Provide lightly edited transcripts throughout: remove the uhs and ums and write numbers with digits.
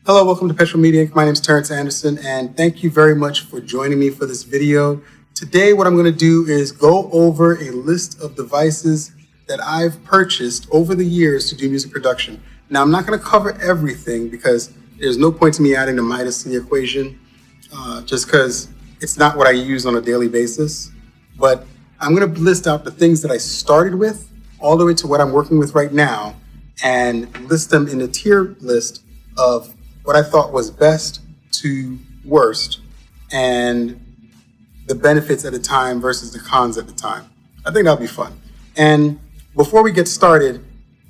Hello, welcome to Petrol Media Inc. My name is Terrence Anderson, and thank you very much for joining me for this video. Today, what I'm going to do is go over a list of devices that I've purchased over the years to do music production. Now, I'm not going to cover everything because there's no point to me adding the Midas to the equation, just because it's not what I use on a daily basis. But I'm going to list out the things that I started with all the way to what I'm working with right now and list them in a tier list of what I thought was best to worst and the benefits at the time versus the cons at the time. I think that'll be fun. And before we get started,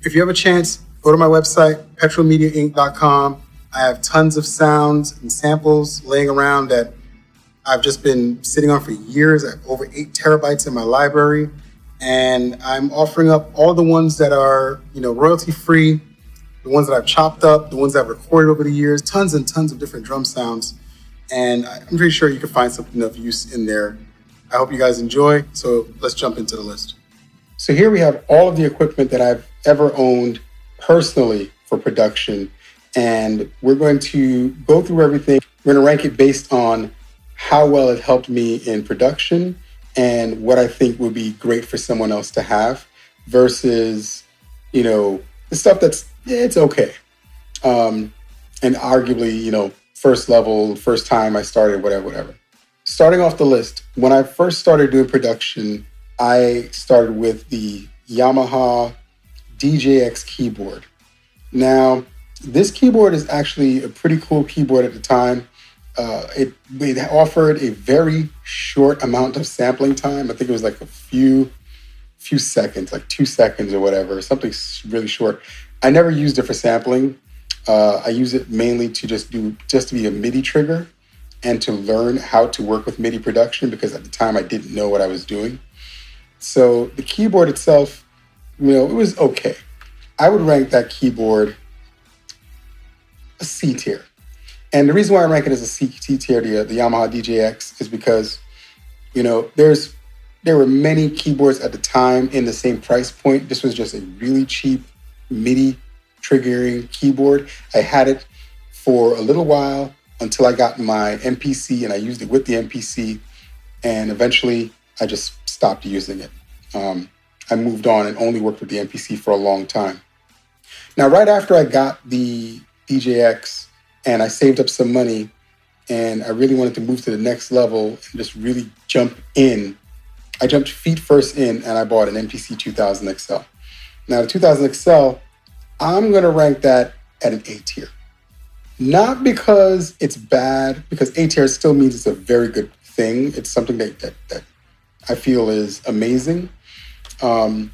if you have a chance, go to my website, petrolmediainc.com. I have tons of sounds and samples laying around that I've just been sitting on for years. I have over 8 terabytes in my library, and I'm offering up all the ones that are, royalty free, the ones that I've chopped up, the ones that I've recorded over the years, tons and tons of different drum sounds. And I'm pretty sure you can find something of use in there. I hope you guys enjoy. So let's jump into the list. So here we have all of the equipment that I've ever owned personally for production. And we're going to go through everything. We're going to rank it based on how well it helped me in production and what I think would be great for someone else to have versus, the stuff that's, it's okay. And arguably, first level, first time I started, whatever. Starting off the list, when I first started doing production, I started with the Yamaha DJX keyboard. Now, this keyboard is actually a pretty cool keyboard at the time. It offered a very short amount of sampling time. I think it was like a few seconds, like 2 seconds or whatever, something really short. I never used it for sampling. I use it mainly to just to be a MIDI trigger and to learn how to work with MIDI production because at the time I didn't know what I was doing. So the keyboard itself, it was okay. I would rank that keyboard a C tier. And the reason why I rank it as a C tier, the Yamaha DJX, is because, there were many keyboards at the time in the same price point. This was just a really cheap MIDI triggering keyboard. I had it for a little while until I got my MPC and I used it with the MPC. And eventually I just stopped using it. I moved on and only worked with the MPC for a long time. Now, right after I got the DJX and I saved up some money and I really wanted to move to the next level and just really jump in, I jumped feet first in and I bought an MPC 2000 XL. Now, the 2000 XL, I'm going to rank that at an A tier. Not because it's bad, because A tier still means it's a very good thing. It's something that I feel is amazing. But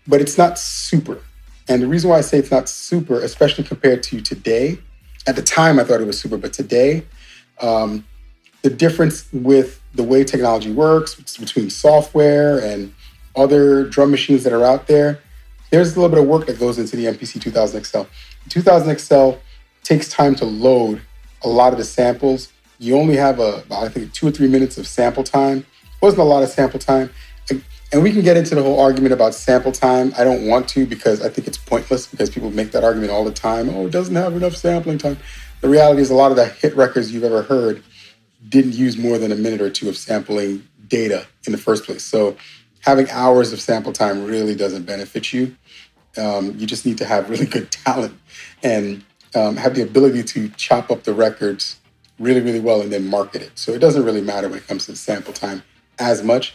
it's not super. And the reason why I say it's not super, especially compared to today, at the time I thought it was super, but today, the difference with the way technology works between software and other drum machines that are out there, there's a little bit of work that goes into the MPC 2000 XL. The 2000 XL takes time to load a lot of the samples. You only have I think 2 or 3 minutes of sample time. It wasn't a lot of sample time. And we can get into the whole argument about sample time. I don't want to because I think it's pointless because people make that argument all the time. Oh, it doesn't have enough sampling time. The reality is a lot of the hit records you've ever heard didn't use more than a minute or two of sampling data in the first place. So having hours of sample time really doesn't benefit you. You just need to have really good talent and have the ability to chop up the records really, really well and then market it. So it doesn't really matter when it comes to sample time as much.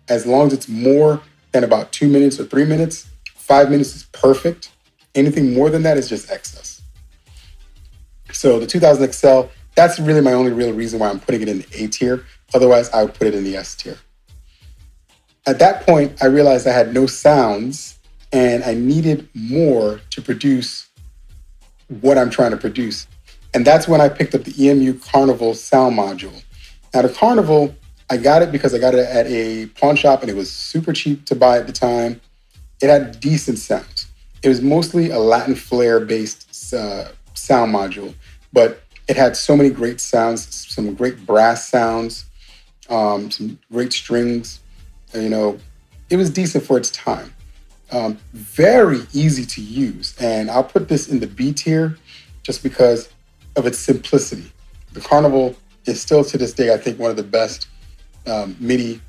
As long as it's more than about 2 minutes or 3 minutes, 5 minutes is perfect. Anything more than that is just excess. So the 2000 XL, that's really my only real reason why I'm putting it in the A tier. Otherwise, I would put it in the S tier. At that point, I realized I had no sounds and I needed more to produce what I'm trying to produce. And that's when I picked up the EMU Carnival sound module. Now the Carnival, I got it because I got it at a pawn shop and it was super cheap to buy at the time. It had decent sounds. It was mostly a Latin flair based sound module, but it had so many great sounds, some great brass sounds, some great strings. It was decent for its time. Very easy to use. And I'll put this in the B tier just because of its simplicity. The Carnival is still to this day, I think, one of the best MIDI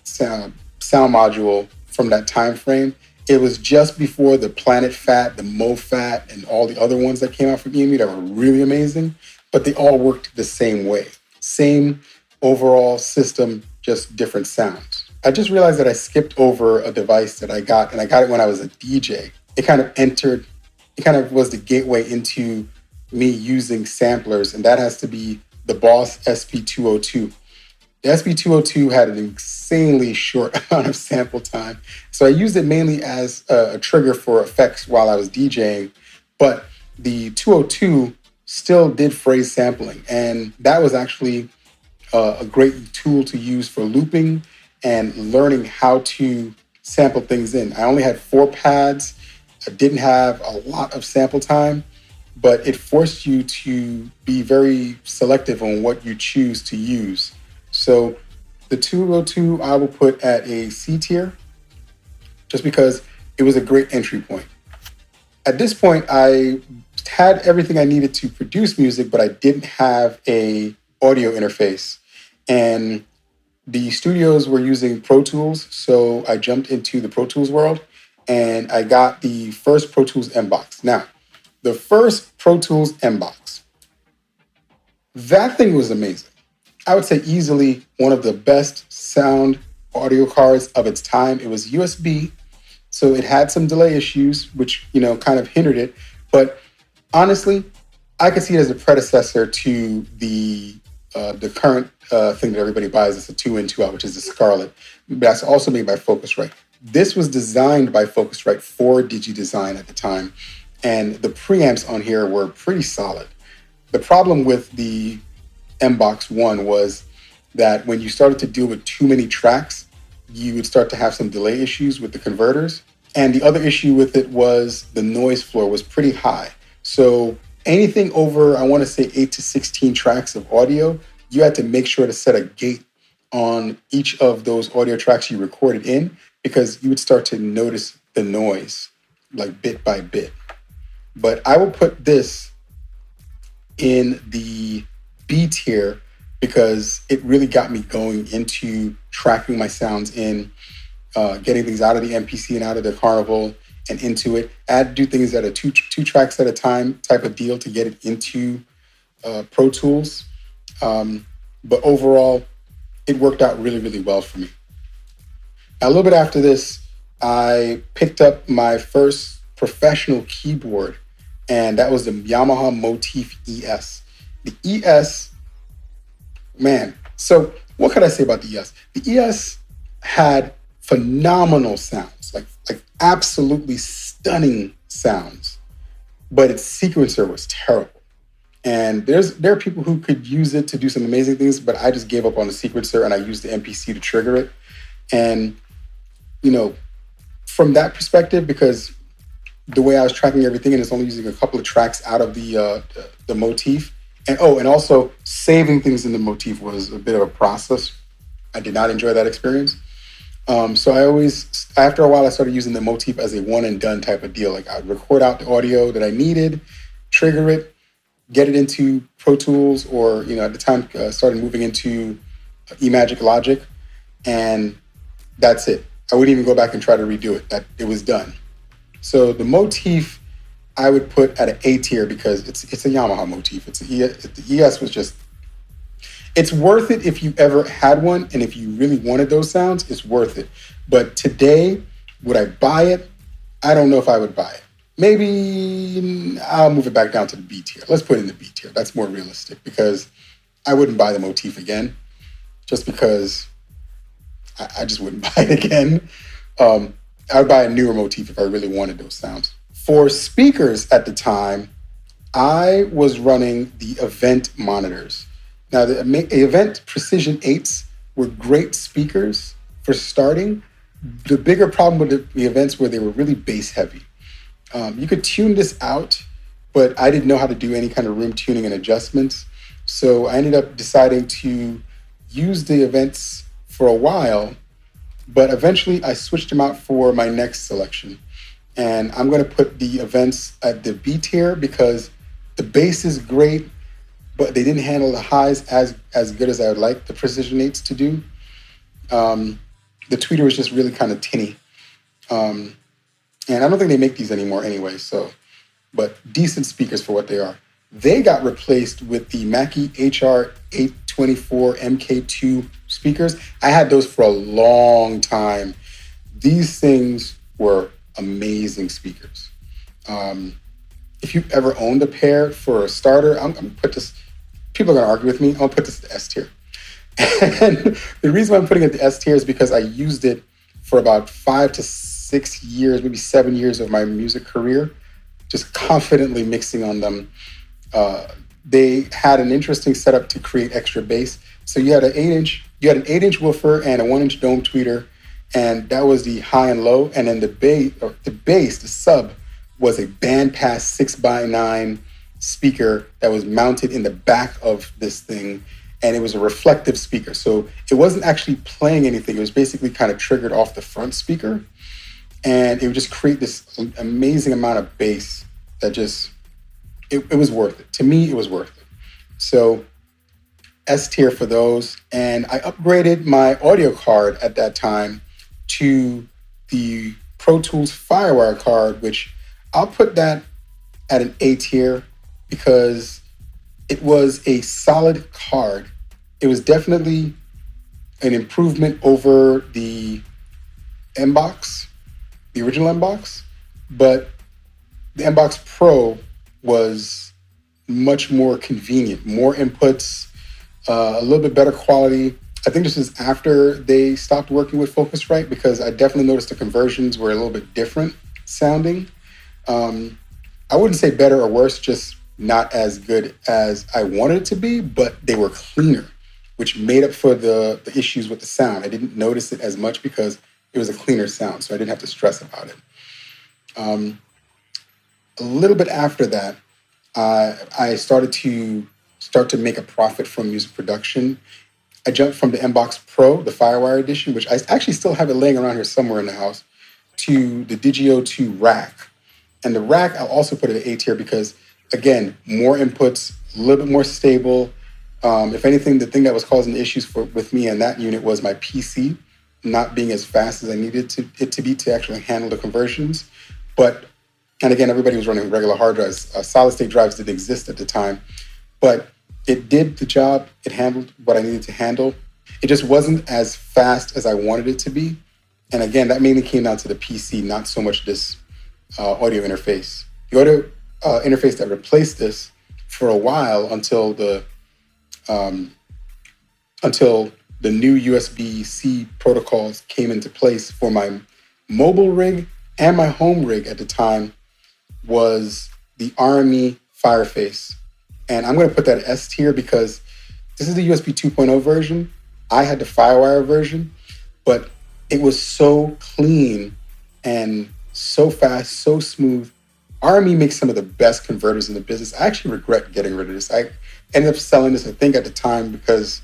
sound module from that time frame. It was just before the Planet Fat, the Mo Fat, and all the other ones that came out from EMU that were really amazing, but they all worked the same way. Same overall system, just different sounds. I just realized that I skipped over a device that I got, and I got it when I was a DJ. It kind of was the gateway into me using samplers, and that has to be the Boss SP202. The SP202 had an insanely short amount of sample time, so I used it mainly as a trigger for effects while I was DJing, but the 202 still did phrase sampling, and that was actually a great tool to use for looping and learning how to sample things in. I only had 4 pads. I didn't have a lot of sample time, but it forced you to be very selective on what you choose to use. So the 202 I will put at a C tier just because it was a great entry point. At this point, I had everything I needed to produce music, but I didn't have a audio interface. And the studios were using Pro Tools, so I jumped into the Pro Tools world and I got the first Pro Tools M-Box. Now, the first Pro Tools M-Box, that thing was amazing. I would say easily one of the best sound audio cards of its time. It was USB, so it had some delay issues, which, kind of hindered it. But honestly, I could see it as a predecessor to the current thing that everybody buys. It's a 2-in, 2-out, which is the Scarlett. That's also made by Focusrite. This was designed by Focusrite for DigiDesign at the time, and the preamps on here were pretty solid. The problem with the M-Box One was that when you started to deal with too many tracks, you would start to have some delay issues with the converters. And the other issue with it was the noise floor was pretty high. So anything over, I want to say 8 to 16 tracks of audio, you had to make sure to set a gate on each of those audio tracks you recorded in, because you would start to notice the noise like bit by bit. But I will put this in the B tier because it really got me going into tracking my sounds in, getting things out of the MPC and out of the Carnival and into it. I had to do things at a two tracks at a time type of deal to get it into Pro Tools. But overall, it worked out really, really well for me. Now, a little bit after this, I picked up my first professional keyboard, and that was the Yamaha Motif ES. The ES, man, so what could I say about the ES? The ES had phenomenal sounds, like absolutely stunning sounds, but its sequencer was terrible. And there are people who could use it to do some amazing things, but I just gave up on the sequencer and I used the MPC to trigger it. And, from that perspective, because the way I was tracking everything and it's only using a couple of tracks out of the Motif, and also saving things in the Motif was a bit of a process. I did not enjoy that experience. So after a while, I started using the Motif as a one and done type of deal. Like I'd record out the audio that I needed, trigger it, get it into Pro Tools, or, at the time, started moving into eMagic Logic, and that's it. I wouldn't even go back and try to redo it. It was done. So the Motif, I would put at an A tier because it's a Yamaha Motif. The ES was just, it's worth it if you ever had one, and if you really wanted those sounds, it's worth it. But today, would I buy it? I don't know if I would buy it. Maybe I'll move it back down to the B tier. Let's put it in the B tier. That's more realistic because I wouldn't buy the Motif again, just because I just wouldn't buy it again. I would buy a newer Motif if I really wanted those sounds. For speakers at the time, I was running the Event monitors. Now, the Event Precision 8s were great speakers for starting. The bigger problem with the Events were they were really bass heavy. You could tune this out, but I didn't know how to do any kind of room tuning and adjustments. So I ended up deciding to use the Events for a while, but eventually I switched them out for my next selection. And I'm going to put the Events at the B tier because the bass is great. but they didn't handle the highs as good as I would like the Precision 8s to do. The tweeter was just really kind of tinny. And I don't think they make these anymore anyway, so, but decent speakers for what they are. They got replaced with the Mackie HR824 MK2 speakers. I had those for a long time. These things were amazing speakers. If you've ever owned a pair for a starter, I'm going to put this, people are going to argue with me, I'll put this at the S tier. And the reason why I'm putting it at the S tier is because I used it for about 5 to 6 years, maybe 7 years of my music career, just confidently mixing on them. They had an interesting setup to create extra bass. So you had an 8-inch woofer and a 1-inch dome tweeter, and that was the high and low. And then the bass, the sub, was a bandpass 6x9 speaker that was mounted in the back of this thing, and it was a reflective speaker. So it wasn't actually playing anything. It was basically kind of triggered off the front speaker, and it would just create this amazing amount of bass that just, it was worth it. To me, it was worth it. So S tier for those. And I upgraded my audio card at that time to the Pro Tools Firewire card, which I'll put that at an A tier because it was a solid card. It was definitely an improvement over the M-Box, the original M-Box, but the M-Box Pro was much more convenient, more inputs, a little bit better quality. I think this is after they stopped working with Focusrite, because I definitely noticed the conversions were a little bit different sounding. I wouldn't say better or worse, just not as good as I wanted it to be, but they were cleaner, which made up for the issues with the sound. I didn't notice it as much because it was a cleaner sound, so I didn't have to stress about it. A little bit after that, I started to make a profit from music production. I jumped from the M-Box Pro, the Firewire edition, which I actually still have it laying around here somewhere in the house, to the Digio 2 rack. And the rack, I'll also put it at A tier because, again, more inputs, a little bit more stable. If anything, the thing that was causing issues with me in that unit was my PC not being as fast as I needed it to be to actually handle the conversions. And again, everybody was running regular hard drives. Solid-state drives didn't exist at the time. But it did the job. It handled what I needed to handle. It just wasn't as fast as I wanted it to be. And again, that mainly came down to the PC, not so much this audio interface. The audio interface that replaced this for a while until the new USB-C protocols came into place for my mobile rig and my home rig at the time was the RME Fireface. And I'm going to put that at S tier because this is the USB 2.0 version. I had the Firewire version, but it was so clean and so fast, so smooth. RME makes some of the best converters in the business. I actually regret getting rid of this. I ended up selling this, I think, at the time because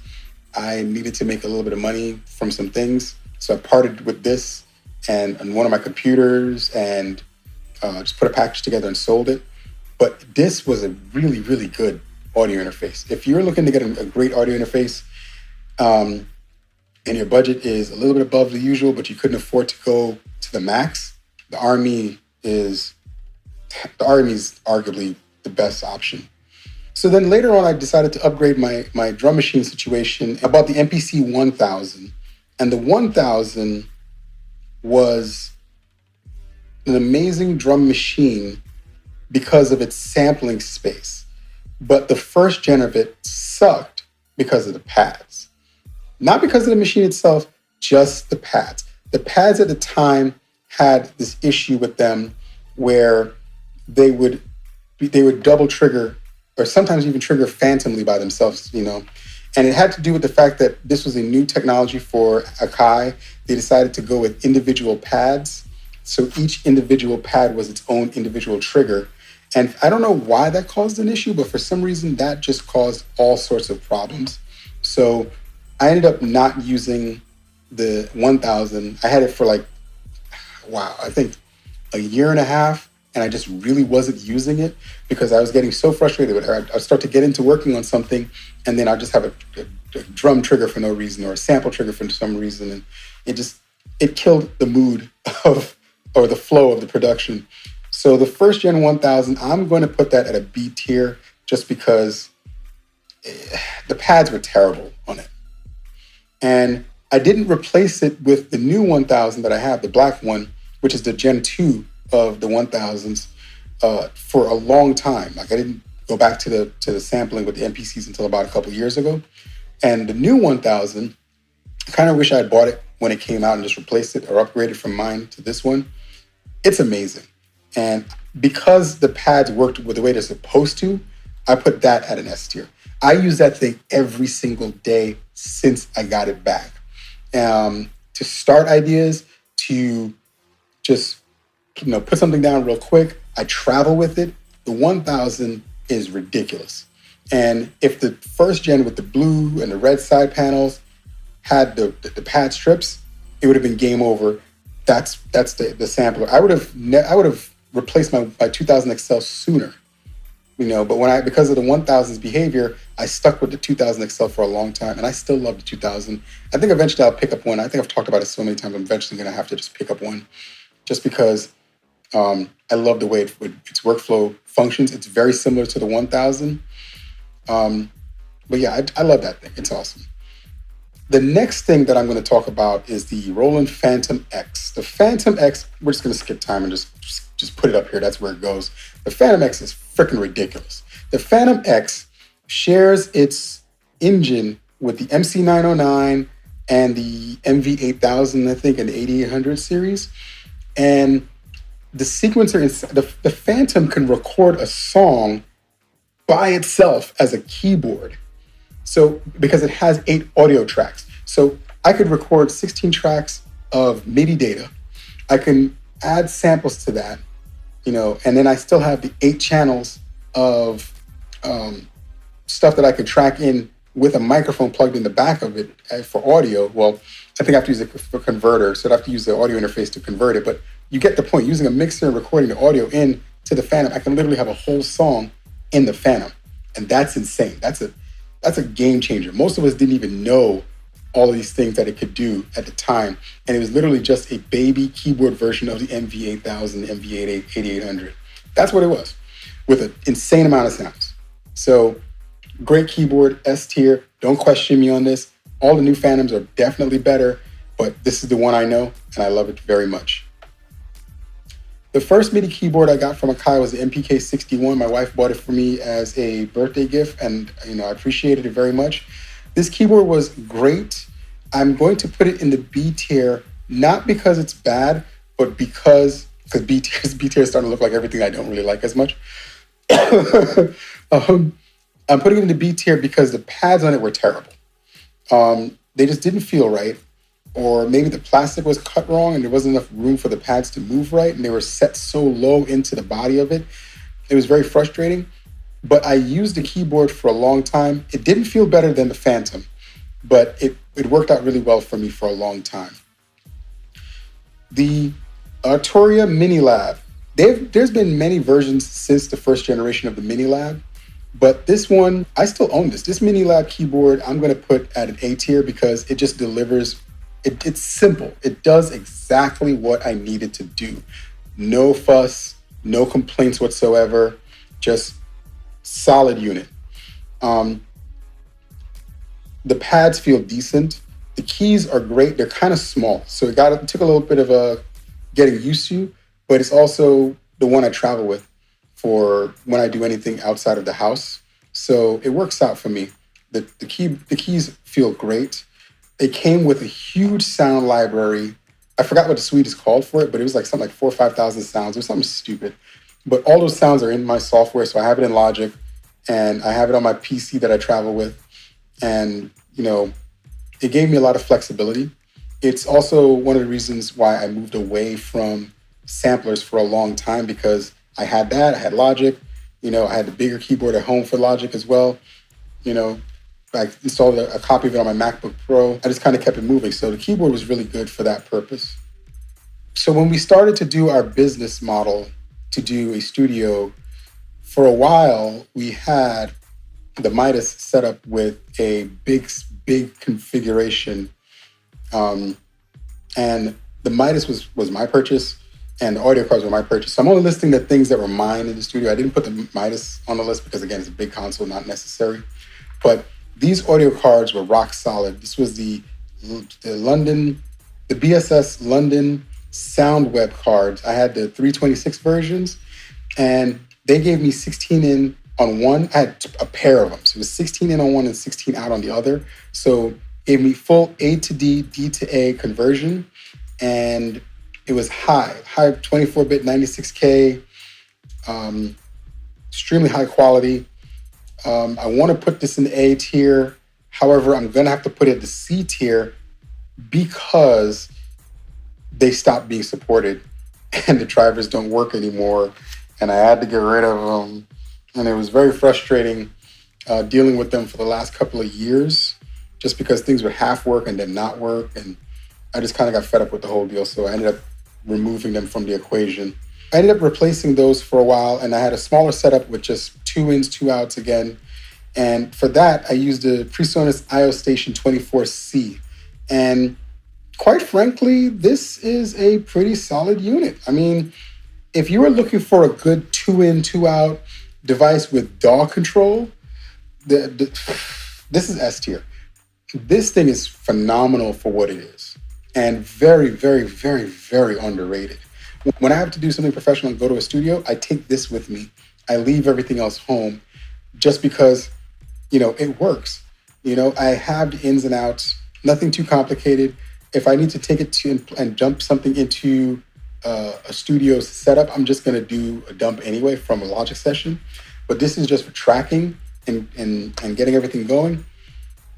I needed to make a little bit of money from some things. So I parted with this and one of my computers and just put a package together and sold it. But this was a really, really good audio interface. If you're looking to get a great audio interface and your budget is a little bit above the usual, but you couldn't afford to go to the max, the RME is arguably the best option. So then later on, I decided to upgrade my drum machine situation. I bought the MPC 1000, and the 1000 was an amazing drum machine because of its sampling space. But the first gen of it sucked because of the pads. Not because of the machine itself, just the pads. The pads at the time had this issue with them where they would double trigger or sometimes even trigger phantomly by themselves, And it had to do with the fact that this was a new technology for Akai. They decided to go with individual pads. So each individual pad was its own individual trigger. And I don't know why that caused an issue, but for some reason that just caused all sorts of problems. So I ended up not using the 1000. I had it for I think a year and a half. and I just really wasn't using it because I was getting so frustrated with it. I'd start to get into working on something, and then I'd just have a drum trigger for no reason or a sample trigger for some reason, and it killed the mood of or the flow of the production. So the first Gen 1000, I'm going to put that at a B tier just because the pads were terrible on it. And I didn't replace it with the new 1000 that I have, the black one, which is the Gen 2 of the 1000s, for a long time. Like I didn't go back to the sampling with the MPCs until about a couple of years ago. And the new 1000, I kind of wish I had bought it when it came out and just replaced it or upgraded from mine to this one. It's amazing. And because the pads worked with the way they're supposed to, I put that at an S tier. I use that thing every single day since I got it back. To start ideas, to just put something down real quick. I travel with it. The 1000 is ridiculous. And if the first gen with the blue and the red side panels had the pad strips, it would have been game over. That's the sampler. I would have replaced my 2000 XL sooner. But because of the 1000's behavior, I stuck with the 2000 XL for a long time, and I still love the 2000. I think eventually I'll pick up one. I think I've talked about it so many times. I'm eventually going to have to just pick up one, just because I love the way its workflow functions. It's very similar to the 1000. But yeah, I love that thing. It's awesome. The next thing that I'm going to talk about is the Roland Phantom X. The Phantom X, we're just going to skip time and just put it up here. That's where it goes. The Phantom X is freaking ridiculous. The Phantom X shares its engine with the MC909 and the MV8000, I think, and the 8800 series. And the sequencer, the Phantom can record a song by itself as a keyboard. So, because it has 8 audio tracks. So I could record 16 tracks of MIDI data. I can add samples to that, and then I still have the 8 channels of stuff that I could track in with a microphone plugged in the back of it for audio. Well, I think I have to use a converter, so I'd have to use the audio interface to convert it. But you get the point. Using a mixer and recording the audio in to the Phantom, I can literally have a whole song in the Phantom. And that's insane. That's a game changer. Most of us didn't even know all of these things that it could do at the time. And it was literally just a baby keyboard version of the MV8000, MV8800. That's what it was, with an insane amount of sounds. So great keyboard, S tier. Don't question me on this. All the new Phantoms are definitely better, but this is the one I know, and I love it very much. The first MIDI keyboard I got from Akai was the MPK61. My wife bought it for me as a birthday gift, and I appreciated it very much. This keyboard was great. I'm going to put it in the B tier, not because it's bad, but because B tier is starting to look like everything I don't really like as much. I'm putting it in the B tier because the pads on it were terrible. They just didn't feel right. Or maybe the plastic was cut wrong and there wasn't enough room for the pads to move right, and they were set so low into the body of it. It was very frustrating, but I used the keyboard for a long time. It didn't feel better than the Phantom, but it worked out really well for me for a long time. The Arturia Mini Lab. There's been many versions since the first generation of the Mini Lab, but this one, I still own this. This Mini Lab keyboard, I'm going to put at an A tier because it just delivers. It's simple. It does exactly what I needed to do. No fuss, no complaints whatsoever, just solid unit. The pads feel decent. The keys are great. They're kind of small, so it took a little bit of getting used to, but it's also the one I travel with for when I do anything outside of the house. So it works out for me. The keys feel great. It came with a huge sound library. I forgot what the suite is called for it, but it was like something like 4,000 or 5,000 sounds. It was something stupid. But all those sounds are in my software, so I have it in Logic, and I have it on my PC that I travel with. And, it gave me a lot of flexibility. It's also one of the reasons why I moved away from samplers for a long time, because I had that. I had Logic. I had the bigger keyboard at home for Logic as well. I installed a copy of it on my MacBook Pro. I just kind of kept it moving. So the keyboard was really good for that purpose. So when we started to do our business model to do a studio. For a while, we had the Midas set up with a big configuration. And the Midas was my purchase, and the audio cards were my purchase. So I'm only listing the things that were mine in the studio. I didn't put the Midas on the list because, again, it's a big console, not necessary. But these audio cards were rock solid. This was the BSS London SoundWeb cards. I had the 326 versions, and they gave me 16 in on one. I had a pair of them. So it was 16 in on one and 16 out on the other. So it gave me full A to D, D to A conversion. And it was high 24-bit, 96K, extremely high quality. I want to put this in the A tier. However, I'm going to have to put it in the C tier because they stopped being supported and the drivers don't work anymore. And I had to get rid of them. And it was very frustrating dealing with them for the last couple of years, just because things would half work and then not work. And I just kind of got fed up with the whole deal. So I ended up removing them from the equation. I ended up replacing those for a while, and I had a smaller setup with just 2 ins, 2 outs again. And for that, I used the PreSonus IO Station 24C. And quite frankly, this is a pretty solid unit. I mean, if you were looking for a good 2 in, 2 out device with DAW control, this is S tier. This thing is phenomenal for what it is, and very, very, very, very underrated. When I have to do something professional and go to a studio, I take this with me. I leave everything else home just because, it works. I have the ins and outs, nothing too complicated. If I need to take it to and dump something into a studio setup, I'm just going to do a dump anyway from a Logic session. But this is just for tracking and getting everything going.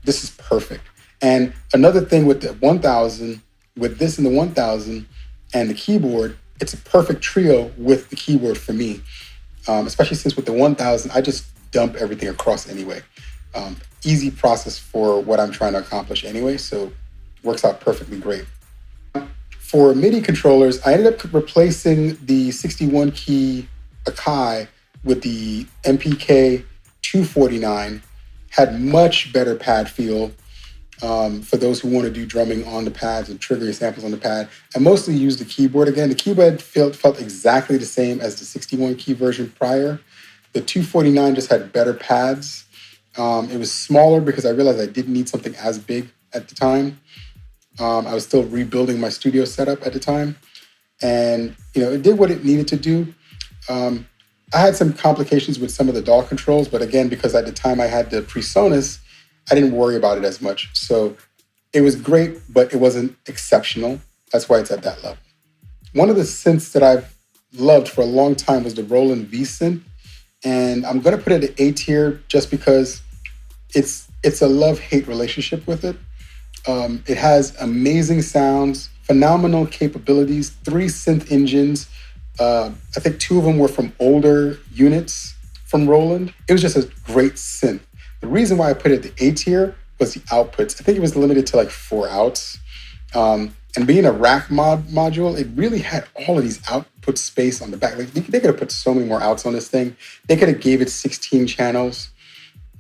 This is perfect. And another thing with the 1000, with this and the 1000 and the keyboard, it's a perfect trio with the keyboard for me. Especially since with the 1000, I just dump everything across anyway. Easy process for what I'm trying to accomplish anyway, so works out perfectly great. For MIDI controllers, I ended up replacing the 61 key Akai with the MPK 249. Had much better pad feel for those who want to do drumming on the pads and triggering samples on the pad. I mostly used the keyboard again. The keyboard felt exactly the same as the 61 key version prior. The 249 just had better pads. It was smaller because I realized I didn't need something as big at the time. I was still rebuilding my studio setup at the time. And, it did what it needed to do. I had some complications with some of the DAW controls, but again, because at the time I had the PreSonus, I didn't worry about it as much. So it was great, but it wasn't exceptional. That's why it's at that level. One of the synths that I've loved for a long time was the Roland V synth. And I'm going to put it at A tier just because it's a love-hate relationship with it. It has amazing sounds, phenomenal capabilities, 3 synth engines. I think 2 of them were from older units from Roland. It was just a great synth. The reason why I put it at the A tier was the outputs. I think it was limited to like 4 outs. And being a rack module, it really had all of these output space on the back. Like, they could have put so many more outs on this thing. They could have gave it 16 channels,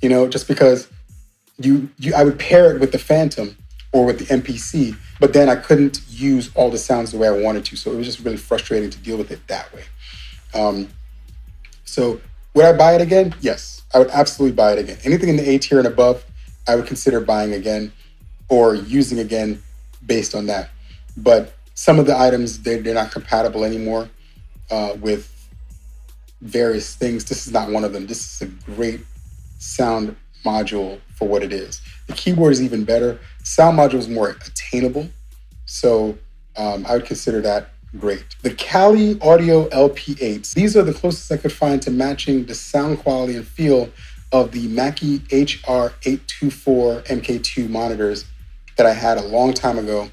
just because I would pair it with the Phantom or with the MPC, but then I couldn't use all the sounds the way I wanted to. So it was just really frustrating to deal with it that way. So would I buy it again? Yes, I would absolutely buy it again. Anything in the A tier and above, I would consider buying again or using again based on that. But some of the items, they're not compatible anymore with various things. This is not one of them. This is a great sound module for what it is. The keyboard is even better. Sound module is more attainable. So I would consider that great. The Kali Audio LP8s. These are the closest I could find to matching the sound quality and feel of the Mackie HR824 MK2 monitors that I had a long time ago.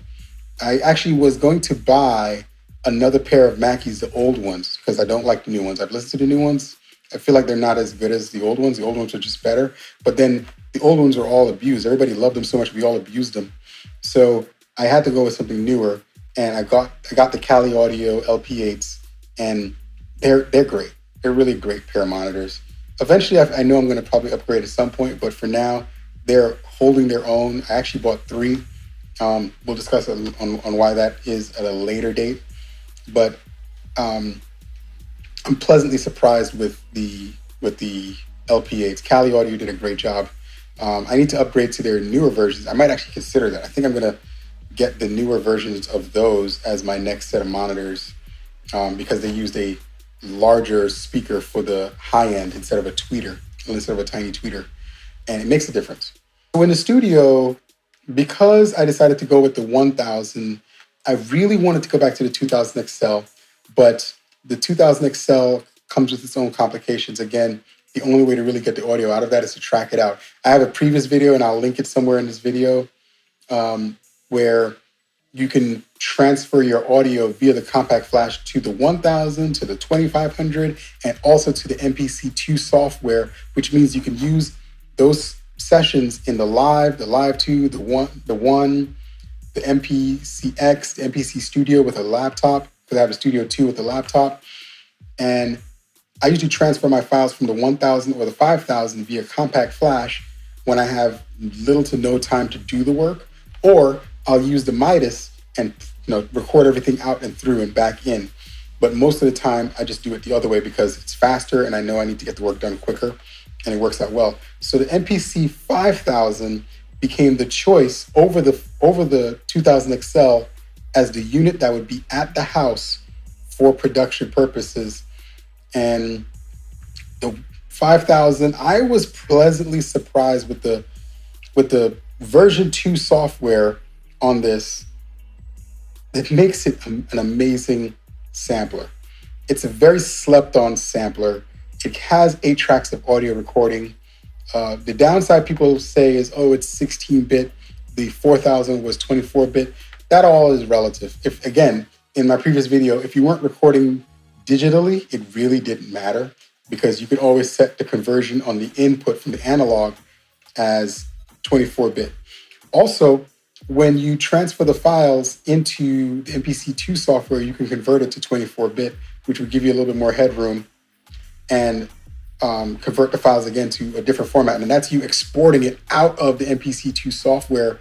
I actually was going to buy another pair of Mackies, the old ones, because I don't like the new ones. I've listened to the new ones. I feel like they're not as good as the old ones. The old ones are just better. But then the old ones are all abused. Everybody loved them so much, we all abused them. So I had to go with something newer. And I got the Kali Audio LP8s. And they're great. They're really great pair of monitors. Eventually, I know I'm going to probably upgrade at some point, but for now, they're holding their own. I actually bought three. We'll discuss on why that is at a later date. But um, I'm pleasantly surprised with the LP8s. Cali Audio did a great job. I need to upgrade to their newer versions. I might actually consider that. I think I'm going to get the newer versions of those as my next set of monitors because they used a larger speaker for the high end instead of a tweeter, instead of a tiny tweeter. And it makes a difference. So in the studio, because I decided to go with the 1000, I really wanted to go back to the 2000 XL, but the 2000 XL comes with its own complications. Again, the only way to really get the audio out of that is to track it out. I have a previous video, and I'll link it somewhere in this video, where you can transfer your audio via the compact flash to the 1000, to the 2500, and also to the MPC2 software, which means you can use those sessions in the Live 2, the One, the MPCX, the MPC Studio with a laptop, because I have a Studio 2 with a laptop. And I usually transfer my files from the 1000 or the 5000 via compact flash when I have little to no time to do the work, or I'll use the Midas and record everything out and through and back in. But most of the time, I just do it the other way because it's faster and I know I need to get the work done quicker, and it works out well. So the MPC 5000 became the choice over the 2000 XL as the unit that would be at the house for production purposes. And the 5000, I was pleasantly surprised with the version 2 software on this. It makes it an amazing sampler. It's a very slept on sampler. It has 8 tracks of audio recording. The downside people say is, oh, it's 16-bit. The 4000 was 24-bit. That all is relative. If, again, in my previous video, if you weren't recording digitally, it really didn't matter because you could always set the conversion on the input from the analog as 24-bit. Also, when you transfer the files into the MPC2 software, you can convert it to 24-bit, which would give you a little bit more headroom, and convert the files again to a different format. And that's you exporting it out of the MPC2 software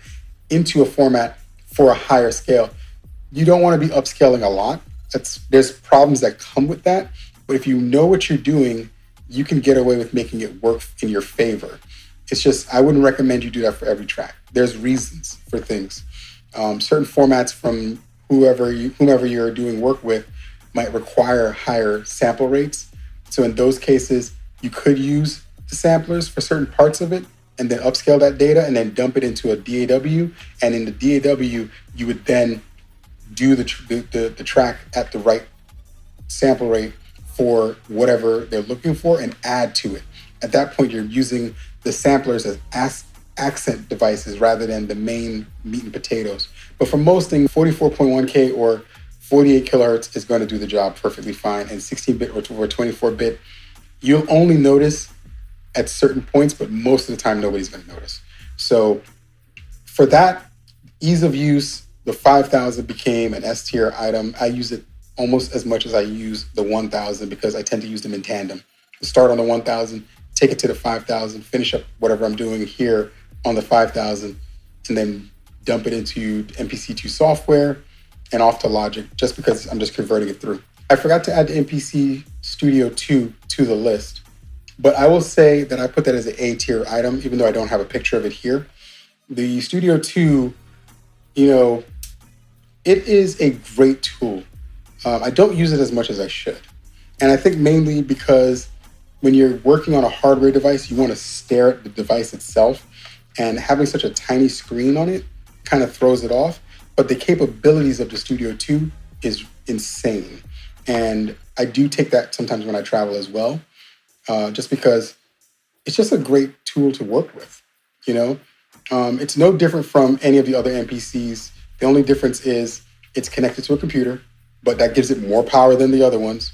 into a format for a higher scale. You don't want to be upscaling a lot. There's problems that come with that. But if you know what you're doing, you can get away with making it work in your favor. It's just, I wouldn't recommend you do that for every track. There's reasons for things. Certain formats from whomever you're doing work with might require higher sample rates. So in those cases, you could use the samplers for certain parts of it and then upscale that data and then dump it into a DAW. And in the DAW, you would then do the track at the right sample rate for whatever they're looking for and add to it. At that point, you're using the samplers as accent devices rather than the main meat and potatoes. But for most things, 44.1K or 48 kilohertz is going to do the job perfectly fine. And 16-bit or 24-bit, you'll only notice at certain points, but most of the time, nobody's going to notice. So for that ease of use, the 5000 became an S-tier item. I use it almost as much as I use the 1000 because I tend to use them in tandem. Start on the 1000, take it to the 5000, finish up whatever I'm doing here on the 5000, and then dump it into MPC2 software and off to Logic just because I'm just converting it through. I forgot to add the MPC Studio 2 to the list, but I will say that I put that as an A-tier item, even though I don't have a picture of it here. The Studio 2, it is a great tool. I don't use it as much as I should. And I think mainly because when you're working on a hardware device, you want to stare at the device itself, and having such a tiny screen on it kind of throws it off. But the capabilities of the Studio 2 is insane. And I do take that sometimes when I travel as well, just because it's just a great tool to work with, It's no different from any of the other MPCs. The only difference is it's connected to a computer, but that gives it more power than the other ones.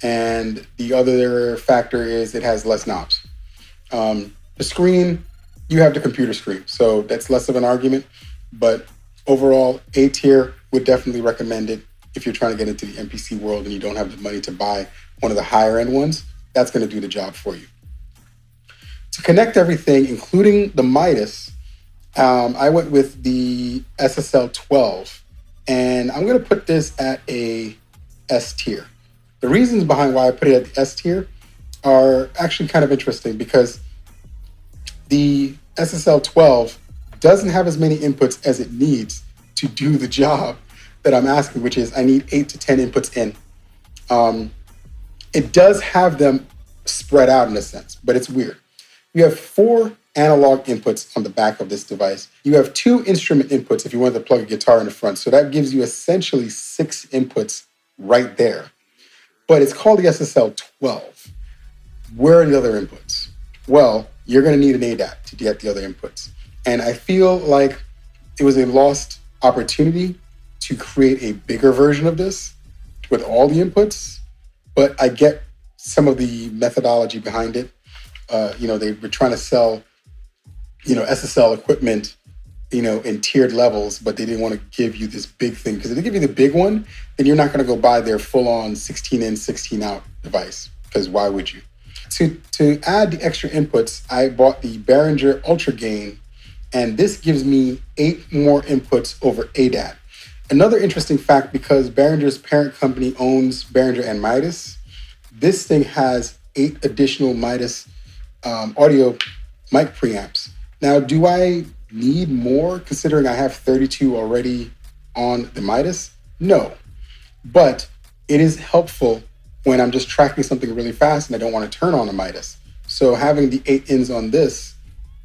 And the other factor is it has less knobs. The screen, you have the computer screen, so that's less of an argument. But overall, A-tier, would definitely recommend it if you're trying to get into the MPC world and you don't have the money to buy one of the higher end ones, that's going to do the job for you. To connect everything, including the Midas, I went with the SSL 12, and I'm going to put this at a S tier. The reasons behind why I put it at the S tier are actually kind of interesting, because the SSL 12 doesn't have as many inputs as it needs to do the job that I'm asking, which is I need 8 to 10 inputs in. It does have them spread out in a sense, but it's weird. You have 4 analog inputs on the back of this device. You have 2 instrument inputs if you wanted to plug a guitar in the front. So that gives you essentially 6 inputs right there. But it's called the SSL 12. Where are the other inputs? Well, you're going to need an ADAT to get the other inputs. And I feel like it was a lost opportunity to create a bigger version of this with all the inputs, but I get some of the methodology behind it. They were trying to sell, SSL equipment, in tiered levels, but they didn't want to give you this big thing. Because if they give you the big one, then you're not going to go buy their full-on 16 in, 16 out device, because why would you? To add the extra inputs, I bought the Behringer Ultra Gain, and this gives me 8 more inputs over ADAT. Another interesting fact, because Behringer's parent company owns Behringer and Midas, this thing has 8 additional Midas audio mic preamps. Now, do I need more considering I have 32 already on the Midas? No, but it is helpful when I'm just tracking something really fast and I don't want to turn on the Midas. So having the 8 ins on this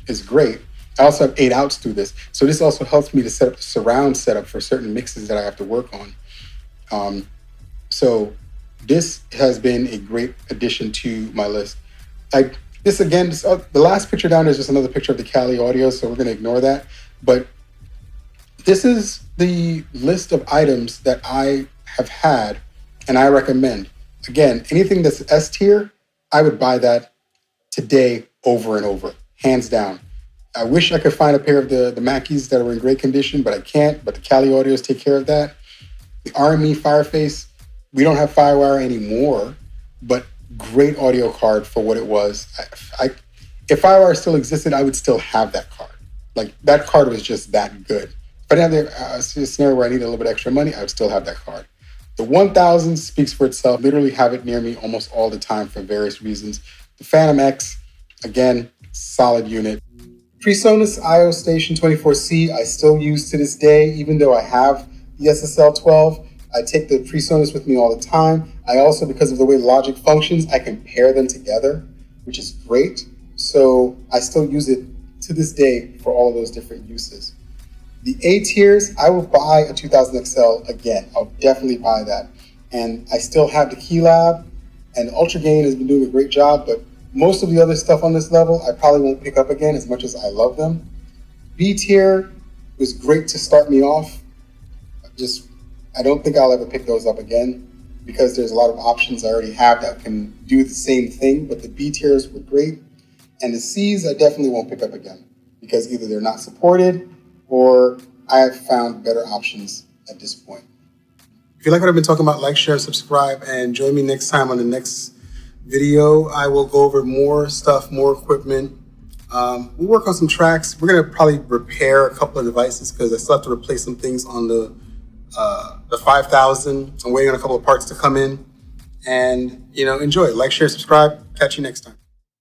is great. I also have 8 outs through this. So this also helps me to set up the surround setup for certain mixes that I have to work on. So this has been a great addition to my list. The last picture down is just another picture of the Cali audio, so we're going to ignore that. But this is the list of items that I have had and I recommend. Again, anything that's S tier, I would buy that today over and over, hands down. I wish I could find a pair of the Mackeys that are in great condition, but I can't. But the Cali Audios take care of that. The RME Fireface, we don't have Firewire anymore, but great audio card for what it was. If Firewire still existed, I would still have that card. Like, that card was just that good. If I didn't have a scenario where I needed a little bit extra money, I would still have that card. The 1000 speaks for itself. Literally have it near me almost all the time for various reasons. The Phantom X, again, solid unit. PreSonus IO Station 24C, I still use to this day, even though I have the SSL 12. I take the PreSonus with me all the time. I also, because of the way Logic functions, I can pair them together, which is great. So I still use it to this day for all of those different uses. The A tiers, I will buy a 2000 XL again. I'll definitely buy that. And I still have the Keylab, and Ultra Gain has been doing a great job, but most of the other stuff on this level, I probably won't pick up again as much as I love them. B tier was great to start me off. I don't think I'll ever pick those up again because there's a lot of options I already have that can do the same thing, but the B tiers were great. And the C's I definitely won't pick up again because either they're not supported or I have found better options at this point. If you like what I've been talking about, like, share, subscribe, and join me next time on the next video. I will go over more stuff, more equipment. We'll work on some tracks. We're going to probably repair a couple of devices because I still have to replace some things on the 5000. I'm waiting on a couple of parts to come in. And, enjoy. Like, share, subscribe. Catch you next time.